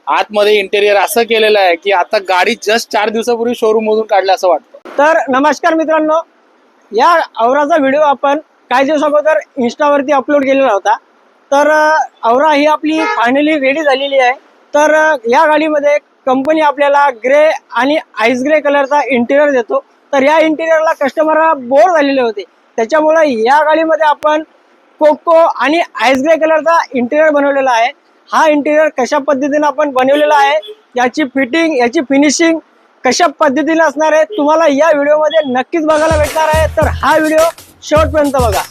आतमध्ये इंटेरियर असं केलेलं आहे की आता गाडी जस्ट 4 दिवसापूर्वी शोरूम मधून काढलं असं वाटतं. तर नमस्कार मित्रांनो, या औराचा व्हिडिओ आपण काही दिवस अगोदर इंस्टावरती अपलोड केलेला होता. तर औरा ही आपली फायनली रेडी झालेली आहे. तर या गाडीमध्ये कंपनी आपल्याला ग्रे आणि आईस ग्रे कलरचा इंटेरियर देतो. तर या इंटेरियरला कस्टमर बोर झालेले होते, त्याच्यामुळे या गाडीमध्ये आपण कोको आणि आईस ग्रे कलरचा इंटेरियर बनवलेला आहे. हा इंटेरियर कशा पद्धतीने आपण बनवलेला आहे, याची फिटिंग, याची फिनिशिंग कशा पद्धतीने असणार आहे तुम्हाला या व्हिडिओमध्ये नक्कीच बघायला भेटणार आहे. तर हा व्हिडिओ शेवटपर्यंत बघा.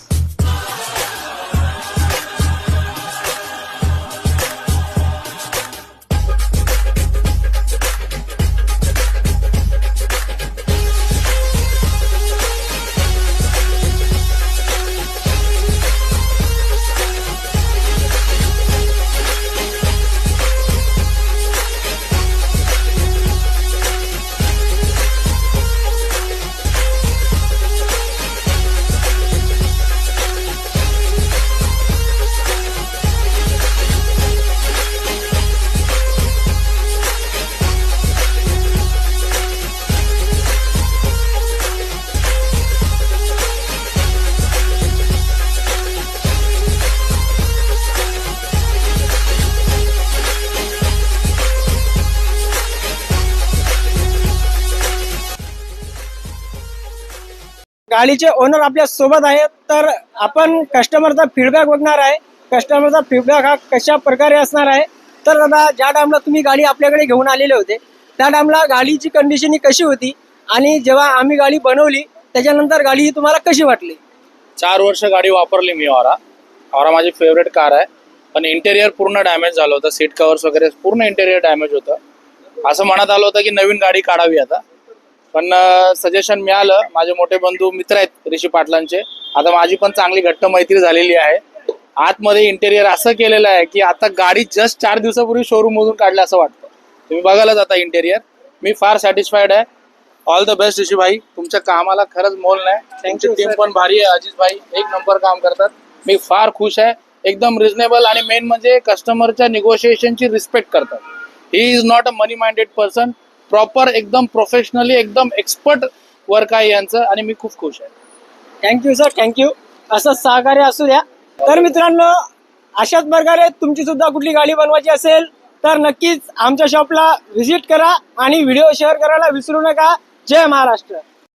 गाडीचे ओनर आपल्या सोबत आहेत. तर आपण कस्टमरचा फीडबॅक बघणार आहे. कस्टमरचा फीडबॅक हा कशा प्रकारे असणार आहे. तर दादा, ज्या टाइमला तुम्ही गाडी आपल्याकडे घेऊन आलेले होते त्या टाइमला गाडीची कंडिशन ही कशी होती आणि जेव्हा आम्ही गाडी बनवली त्याच्यानंतर गाडी ही तुम्हाला कशी वाटली? 4 वर्ष गाडी वापरली मी. औरा माझी फेवरेट कार आहे, पण इंटेरियर पूर्ण डॅमेज झालं होतं. सीट कव्हर्स वगैरे पूर्ण इंटेरियर डॅमेज होतं. असं म्हणत आलं होतं की नवीन गाडी काढावी आता. पण सजेशन मिळालं. माझे मोठे बंधू मित्र आहेत ऋषी पाटलांचे. आता माझी पण चांगली घट्ट मैत्री झालेली आहे. आतमध्ये इंटेरियर असं केलेलं आहे की आता गाडी जस्ट 4 दिवसापूर्वी शोरूम मधून काढलं असं वाटतं. तुम्ही बघायला जाता इंटेरियर. मी फार सॅटिस्फाईड आहे. ऑल द बेस्ट ऋषी भाई, तुमच्या कामाला खरंच मोल नाही. तुमची टीम पण भारी आहे. अजित भाई एक नंबर काम करतात. मी फार खुश आहे. एकदम रिझनेबल आणि मेन म्हणजे कस्टमरच्या निगोशिएशनची रिस्पेक्ट करतात. He is not a money minded person. Proper एकदम प्रोफेशनली एकदम एक्सपर्ट वर्क आहे यांचं आणि मी खूप खुश आहे. Thank you sir, thank you. असं सहकार्य असू द्या. तर मित्रांनो, अशाच प्रकारे तुमची सुद्धा कुठली गाडी बनवायची असेल तर नक्कीच आमच्या शॉपला व्हिजिट करा आणि व्हिडिओ शेअर करायला विसरू नका. जय महाराष्ट्र.